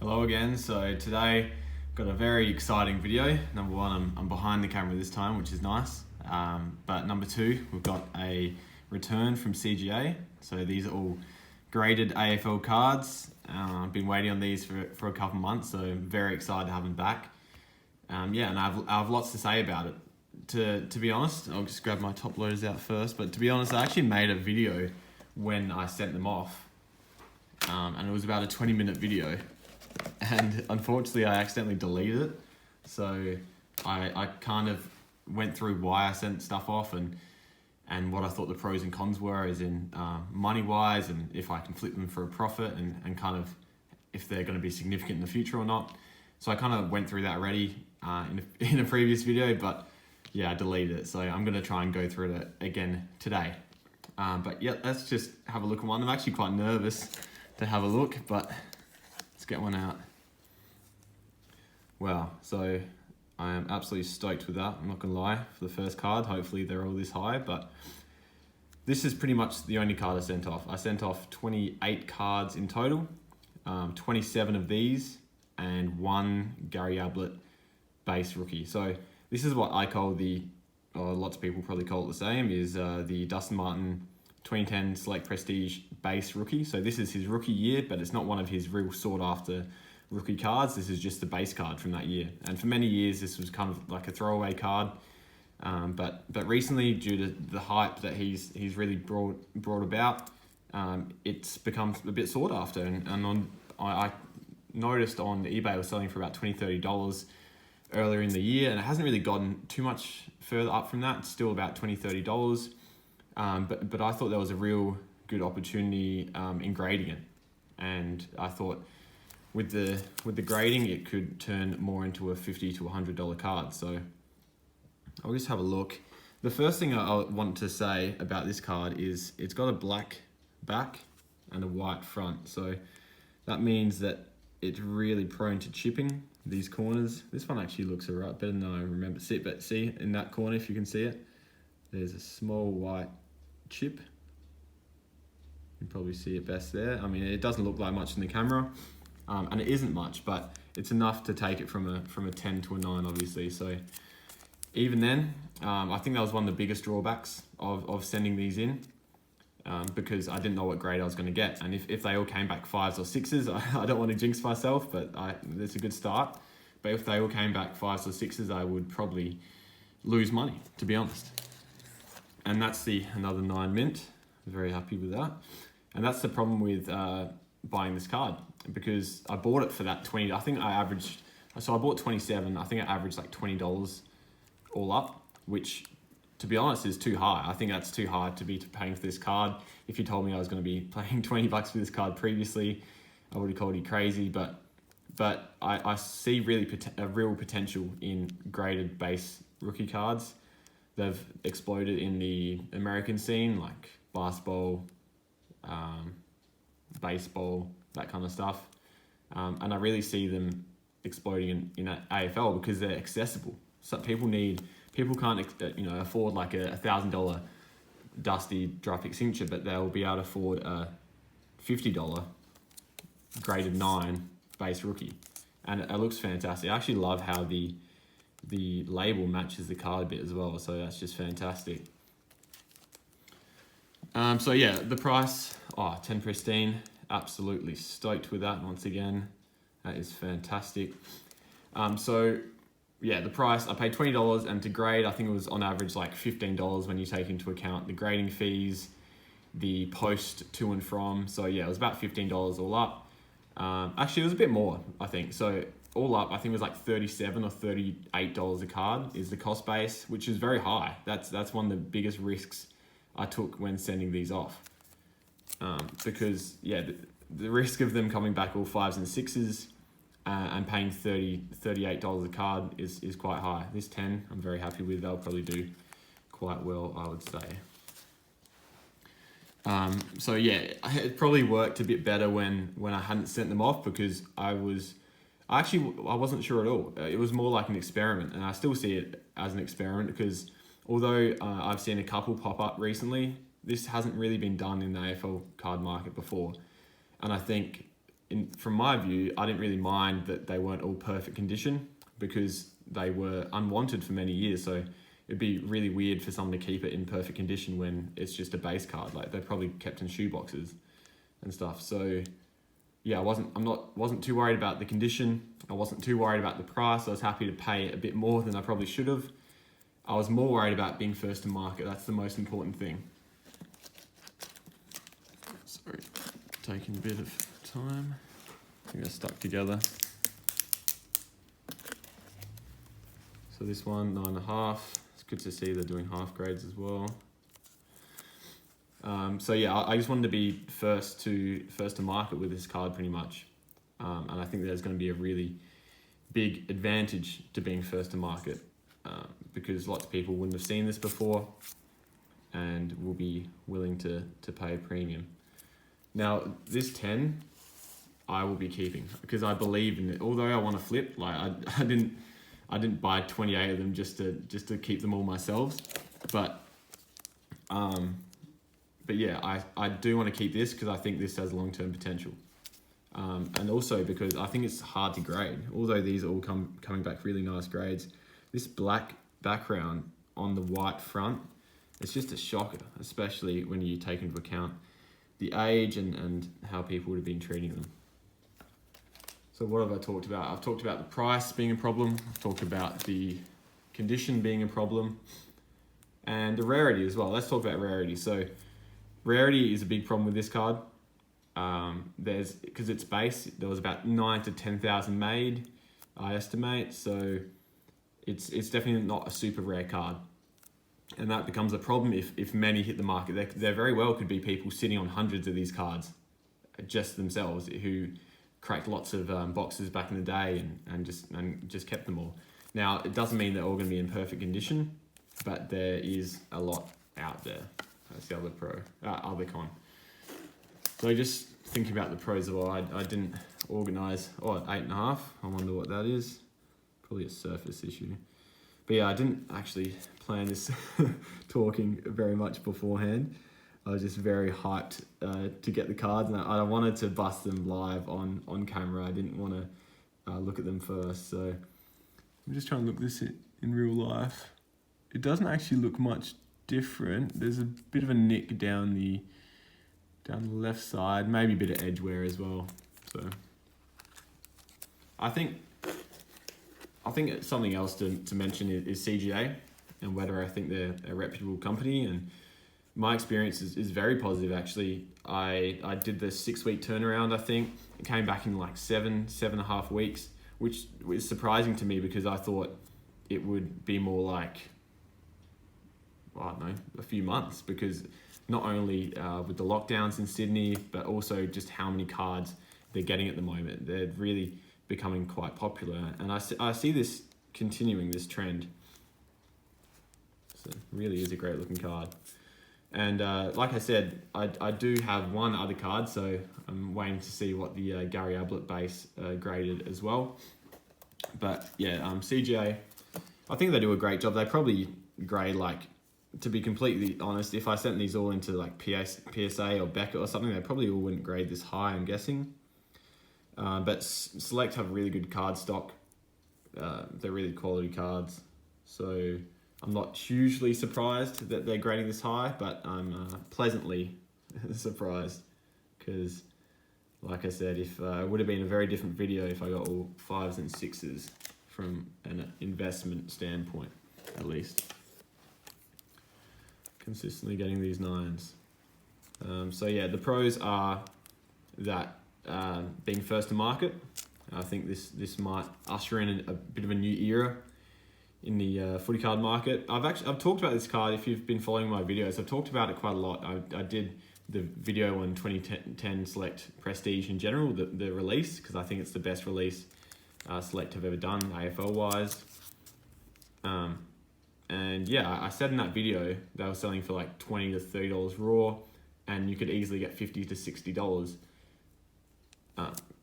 Hello again. So today got a very exciting video. Number one, I'm behind the camera this time, which is nice. But number two, we've got a return from CGA. So these are all graded AFL cards. I've been waiting on these for a couple months, so I'm very excited to have them back. And I have lots to say about it. To be honest, I'll just grab my top loaders out first. But to be honest, I actually made a video when I sent them off, and it was about a 20-minute video. And unfortunately, I accidentally deleted it. So I kind of went through why I sent stuff off and what I thought the pros and cons were, as in money-wise, and if I can flip them for a profit, and kind of if they're going to be significant in the future or not. So I kind of went through that already in a previous video, but yeah, I deleted it. So I'm going to try and go through it again today. But yeah, let's just have a look at one. I'm actually quite nervous to have a look, but let's get one out. Wow, so I am absolutely stoked with that. I'm not gonna lie, for the first card. Hopefully they're all this high, but this is pretty much the only card I sent off. I sent off 28 cards in total, 27 of these, and one Gary Ablett base rookie. So this is what I call lots of people probably call it the same, is the Dustin 2010 Select Prestige base rookie. So this is his rookie year, but it's not one of his real sought after rookie cards. This is just the base card from that year. And for many years, this was kind of like a throwaway card. But recently, due to the hype that he's really brought about, it's become a bit sought after. I noticed on eBay it was selling for about $20-$30 earlier in the year, and it hasn't really gotten too much further up from that. It's still about $20-$30. But I thought there was a real good opportunity in grading it, and I thought with the grading it could turn more into a $50 to $100 card. So I'll just have a look. The first thing I want to say about this card is it's got a black back and a white front, so that means that it's really prone to chipping these corners. This one actually looks alright, better than I remember. But see in that corner, if you can see it, there's a small white chip. You can probably see it best there. I mean, it doesn't look like much in the camera, and it isn't much, but it's enough to take it from a 10 to a 9, obviously. So even then, I think that was one of the biggest drawbacks of sending these in, because I didn't know what grade I was going to get. And if they all came back 5s or 6s, I don't want to jinx myself, but it's a good start. But if they all came back 5s or 6s, I would probably lose money, to be honest. And that's another 9 mint. Very happy with that. And that's the problem with buying this card, because I bought it for that 20. I think I bought 27. I think I averaged like $20 all up, which, to be honest, is too high. I think that's too high to be paying for this card. If you told me I was going to be paying $20 for this card previously, I would have called you crazy. But I see a real potential in graded base rookie cards. They've exploded in the American scene, like basketball, baseball, that kind of stuff. And I really see them exploding in AFL because they're accessible. So people can't afford like a $1,000 Dusty draft pick signature, but they'll be able to afford a $50 graded 9 base rookie. And it looks fantastic. I actually love how the label matches the card a bit as well, so that's just fantastic. So yeah, the price, 10 pristine, absolutely stoked with that once again. That is fantastic. So yeah, the price, I paid $20, and to grade, I think it was on average like $15 when you take into account the grading fees, the post to and from. So yeah, it was about $15 all up. Actually, it was a bit more, I think. So all up, I think it was like $37 or $38 a card is the cost base, which is very high. That's one of the biggest risks I took when sending these off. Because yeah, the risk of them coming back all 5s and 6s and paying $38 a card is quite high. This 10, I'm very happy with. They'll probably do quite well, I would say. So yeah, it probably worked a bit better when I hadn't sent them off, because I wasn't sure at all. It was more like an experiment, and I still see it as an experiment, because although I've seen a couple pop up recently, this hasn't really been done in the AFL card market before. And I think from my view, I didn't really mind that they weren't all perfect condition because they were unwanted for many years. So it'd be really weird for someone to keep it in perfect condition when it's just a base card. Like, they're probably kept in shoe boxes and stuff. So yeah, I wasn't too worried about the condition. I wasn't too worried about the price. I was happy to pay a bit more than I probably should have. I was more worried about being first to market. That's the most important thing. Sorry, taking a bit of time. I think they're stuck together. So this one, 9.5. It's good to see they're doing half grades as well. So yeah, I just wanted to be first to market with this card pretty much. And I think there's going to be a really big advantage to being first to market because lots of people wouldn't have seen this before and will be willing to pay a premium. Now, this 10, I will be keeping because I believe in it. Although I want to flip, like I didn't buy 28 of them just to keep them all myself. But yeah, I do want to keep this because I think this has long-term potential. And also because I think it's hard to grade. Although these are all coming back really nice grades, this black background on the white front, it's just a shocker, especially when you take into account the age and how people would have been treating them. So what have I talked about? I've talked about the price being a problem. I've talked about the condition being a problem and the rarity as well. Let's talk about rarity. So rarity is a big problem with this card. Because it's base, there was about 9,000 to 10,000 made, I estimate. So it's definitely not a super rare card. And that becomes a problem if many hit the market. There very well could be people sitting on hundreds of these cards just themselves who cracked lots of boxes back in the day and just kept them all. Now, it doesn't mean they're all going to be in perfect condition, but there is a lot out there. That's the other con. So just thinking about the pros as well, I didn't organise, 8.5, I wonder what that is. Probably a surface issue. But yeah, I didn't actually plan this talking very much beforehand. I was just very hyped to get the cards, and I wanted to bust them live on camera. I didn't want to look at them first. So I'm just trying to look this in real life. It doesn't actually look much different. There's a bit of a nick down the left side, maybe a bit of edge wear as well. So I think something else to mention is CGA and whether I think they're a reputable company. And my experience is very positive, actually. I did the 6-week turnaround, I think. It came back in like 7.5 weeks, which was surprising to me because I thought it would be more like, I don't know, a few months, because not only with the lockdowns in Sydney, but also just how many cards they're getting at the moment. They're really becoming quite popular, and I see this continuing, this trend. So it really is a great looking card. And like I said, I do have one other card, so I'm waiting to see what the Gary Ablett base graded as well. But yeah, CGA, I think they do a great job. They probably grade, like, to be completely honest, if I sent these all into like PSA or Beckett or something, they probably all wouldn't grade this high, I'm guessing. But Select have really good card stock. They're really quality cards. So I'm not hugely surprised that they're grading this high, but I'm pleasantly surprised because, like I said, if it would have been a very different video if I got all 5s and 6s from an investment standpoint, at least. Consistently getting these 9s. So yeah, the pros are that being first to market. I think this might usher in a bit of a new era in the footy card market. I've talked about this card. If you've been following my videos, I've talked about it quite a lot. I did the video on 2010 Select Prestige in general, the release, because I think it's the best release Select have ever done AFL wise. And yeah, I said in that video they were selling for like $20 to $30 raw, and you could easily get $50 to $60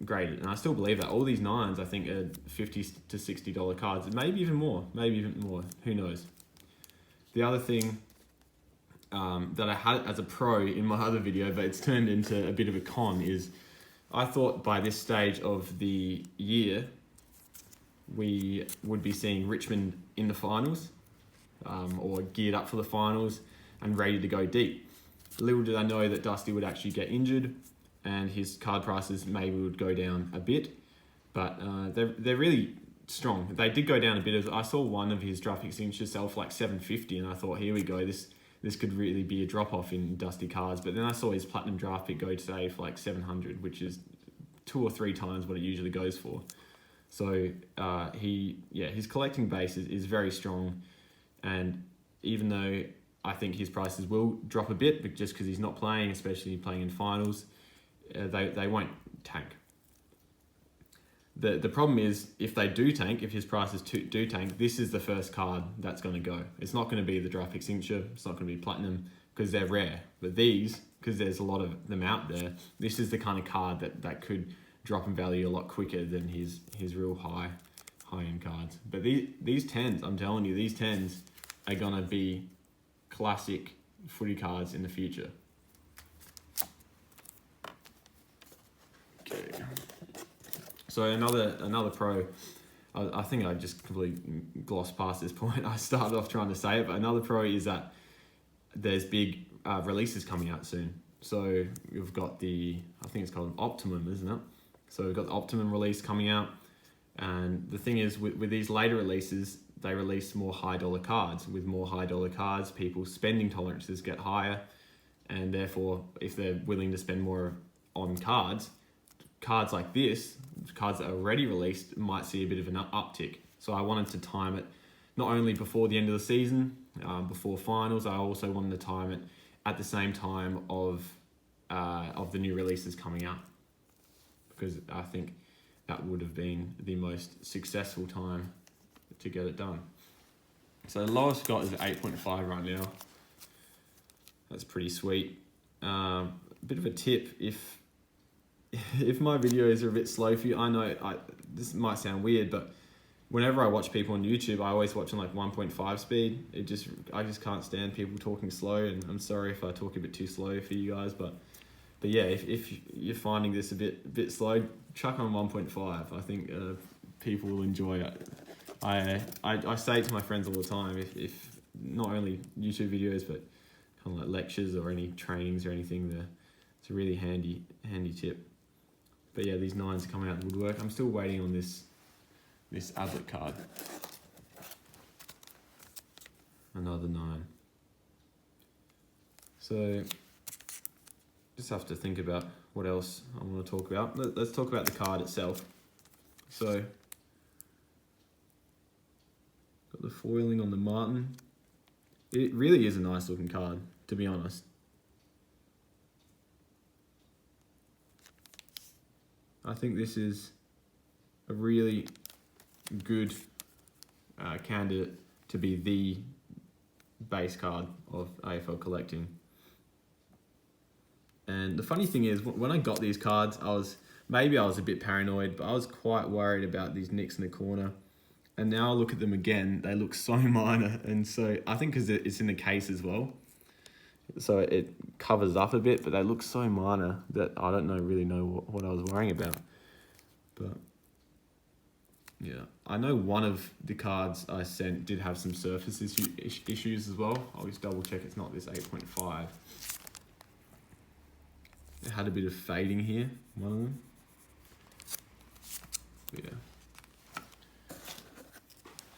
graded. And I still believe that. All these 9s, I think, are $50 to $60 cards, maybe even more. Who knows? The other thing that I had as a pro in my other video, but it's turned into a bit of a con, is I thought by this stage of the year, we would be seeing Richmond in the finals, or geared up for the finals and ready to go deep. Little did I know that Dusty would actually get injured and his card prices maybe would go down a bit, but they're really strong. They did go down a bit. I saw one of his draft pick signatures sell for like $750, and I thought, here we go, this could really be a drop off in Dusty cards. But then I saw his platinum draft pick go today for like 700, which is 2 or 3 times what it usually goes for. So his collecting base is very strong, and even though I think his prices will drop a bit, but just because he's not playing, especially playing in finals, they won't tank. The problem is, if they do tank, if his prices do tank, this is the first card that's going to go. It's not going to be the draft pick signature, it's not going to be platinum, because they're rare. But these, because there's a lot of them out there, this is the kind of card that could drop in value a lot quicker than his real high-end cards. But these 10s, I'm telling you, these 10s are going to be classic footy cards in the future. Okay. So another pro, I think I just completely glossed past this point. I started off trying to say it, but another pro is that there's big releases coming out soon. So we've got I think it's called Optimum, isn't it? So we've got the Optimum release coming out. And the thing is, with these later releases, they release more high dollar cards. With more high dollar cards, people's spending tolerances get higher. And therefore, if they're willing to spend more on cards like this, cards that are already released, might see a bit of an uptick. So I wanted to time it not only before the end of the season, before finals, I also wanted to time it at the same time of the new releases coming out, because I think that would have been the most successful time to get it done. So the lowest got is 8.5 right now. That's pretty sweet. A bit of a tip, if my videos are a bit slow for you, I know this might sound weird, but whenever I watch people on YouTube, I always watch on like 1.5 speed. I just can't stand people talking slow, and I'm sorry if I talk a bit too slow for you guys, but yeah, if you're finding this a bit slow, chuck on 1.5. I think people will enjoy it. I say it to my friends all the time, if not only YouTube videos, but kind of like lectures or any trainings or anything, it's a really handy tip. But yeah, these 9s are coming out in woodwork. I'm still waiting on this Ablett card. Another 9. So just have to think about what else I want to talk about. Let's talk about the card itself. So got the foiling on the Martin. It really is a nice looking card, to be honest. I think this is a really good candidate to be the base card of AFL collecting. And the funny thing is, when I got these cards, I was a bit paranoid, but I was quite worried about these nicks in the corner. And now I look at them again, they look so minor. And so I think because it's in the case as well, so it covers up a bit, but they look so minor that I don't really know what I was worrying about. But yeah, I know one of the cards I sent did have some surface issues as well. I'll just double check it's not this 8.5. It had a bit of fading here, one of them. Yeah.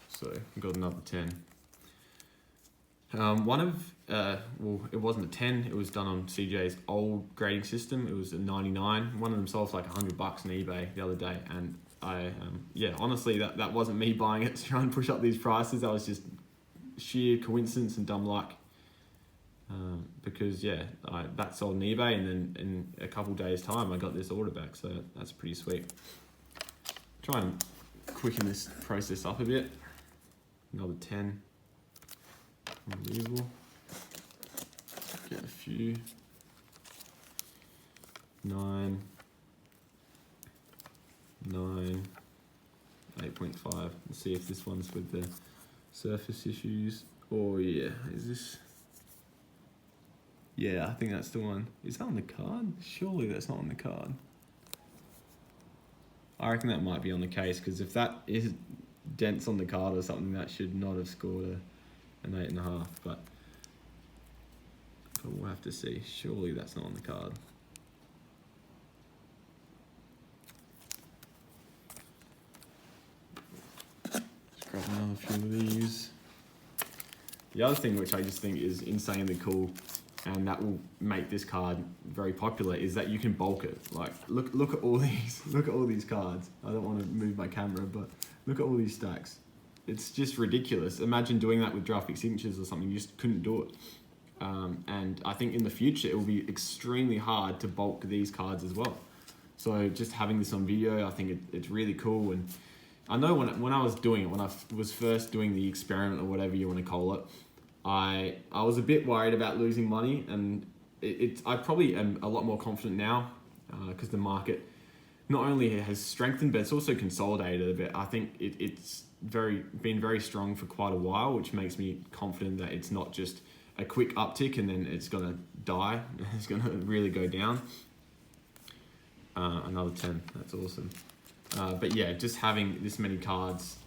So we got another 10. It wasn't a 10, it was done on CGA's old grading system. It was a 99. One of them sold for like $100 on eBay the other day, and honestly, that wasn't me buying it to try and push up these prices. That was just sheer coincidence and dumb luck. Because that sold on eBay, and then in a couple days' time, I got this order back. So that's pretty sweet. Try and quicken this process up a bit. Another 10. Unbelievable. Get a few. 9. 8.5. Let's see if this one's with the surface issues. Oh yeah, is this? Yeah, I think that's the one. Is that on the card? Surely that's not on the card. I reckon that might be on the case, because if that is dents on the card or something, that should not have scored an 8.5. But we'll have to see. Surely that's not on the card. Just grab another few of these. The other thing which I just think is insanely cool, and that will make this card very popular, is that you can bulk it. Like, look at all these, look at all these cards. I don't want to move my camera, but look at all these stacks. It's just ridiculous. Imagine doing that with draft pick signatures or something. You just couldn't do it. And I think in the future it will be extremely hard to bulk these cards as well. So just having this on video, I think it's really cool. And I know when I was doing it, when I was first doing the experiment or whatever you want to call it, I was a bit worried about losing money, and I probably am a lot more confident now, because the market not only has strengthened, but it's also consolidated a bit. I think it's been very strong for quite a while, which makes me confident that it's not just a quick uptick and then it's gonna die. It's gonna really go down. Another 10, that's awesome. But yeah, just having this many cards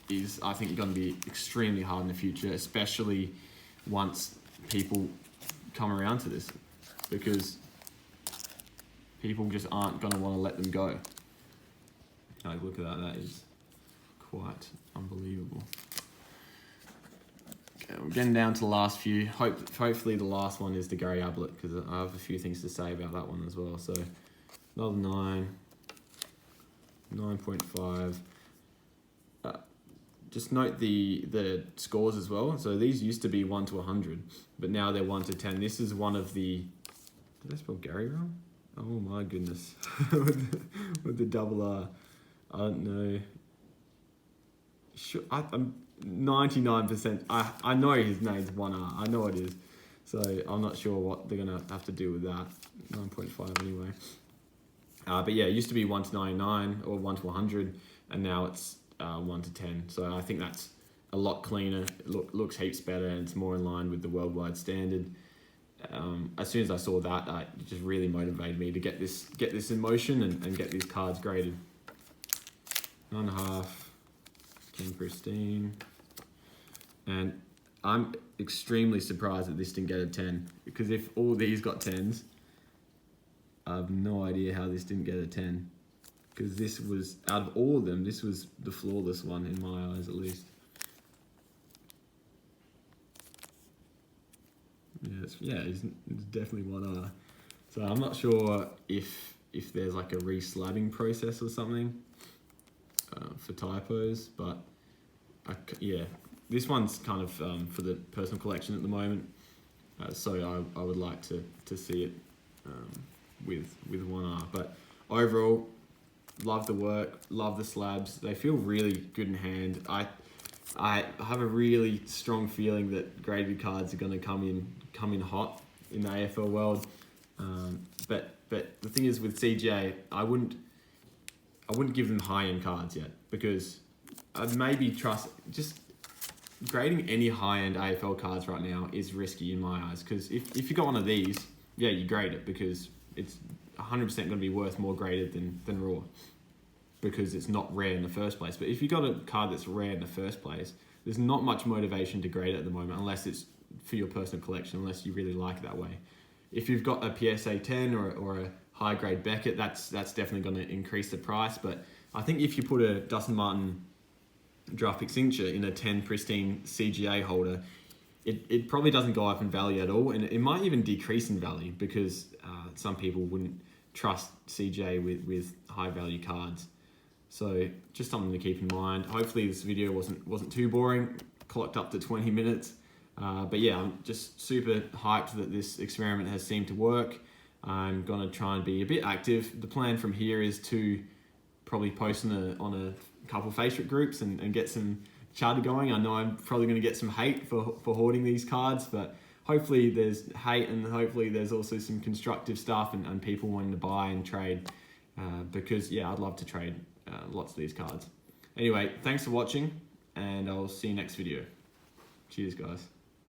is, I think, going to be extremely hard in the future, especially once people come around to this, because people just aren't going to want to let them go. Like, look at that, that is quite unbelievable. Okay, we're getting down to the last few. Hopefully the last one is the Gary Ablett, because I have a few things to say about that one as well. So another 9, 9.5. Just note the scores as well. So these used to be 1 to 100, but now they're 1 to 10. This is one of the, did I spell Gary wrong? Oh my goodness. with the double R. I don't know. Sure, I'm 99%. I know his name's 1R. I know it is. So I'm not sure what they're going to have to do with that. 9.5 anyway. But yeah, it used to be 1 to 99 or 1 to 100, and now it's 1 to 10. So I think that's a lot cleaner. It looks heaps better, and it's more in line with the worldwide standard. As soon as I saw that, it just really motivated me to get this in motion and get these cards graded. 9.5, 10 pristine. And I'm extremely surprised that this didn't get a 10, because if all these got 10s, I have no idea how this didn't get a 10. Because this was, out of all of them, this was the flawless one in my eyes, at least. Yeah, it's definitely 1R. So I'm not sure if there's like a re-slabbing process or something for typos, but yeah, this one's kind of for the personal collection at the moment. So I would like to see it with 1R. But overall, love the work, love the slabs. They feel really good in hand. I have a really strong feeling that graded cards are going to come in hot in the AFL world. But the thing is, with CGA, I wouldn't give them high-end cards yet, because I'd maybe just grading any high-end AFL cards right now is risky in my eyes. Because if you got one of these, yeah, you grade it, because it's 100% going to be worth more graded than raw, because it's not rare in the first place. But if you got a card that's rare in the first place, there's not much motivation to grade it at the moment, unless it's for your personal collection, unless you really like it that way. If you've got a PSA 10 or a high grade Beckett, that's definitely going to increase the price. But I think if you put a Dustin Martin draft pick signature in a 10 pristine CGA holder, it probably doesn't go up in value at all, and it might even decrease in value, because some people wouldn't trust CGA with high value cards. So just something to keep in mind. Hopefully this video wasn't too boring, clocked up to 20 minutes. But yeah, I'm just super hyped that this experiment has seemed to work. I'm gonna try and be a bit active. The plan from here is to probably post on a couple Facebook groups and get some chatter going. I know I'm probably gonna get some hate for hoarding these cards, but hopefully there's hate, and hopefully there's also some constructive stuff and people wanting to buy and trade, because yeah, I'd love to trade lots of these cards. Anyway, thanks for watching, and I'll see you next video. Cheers, guys.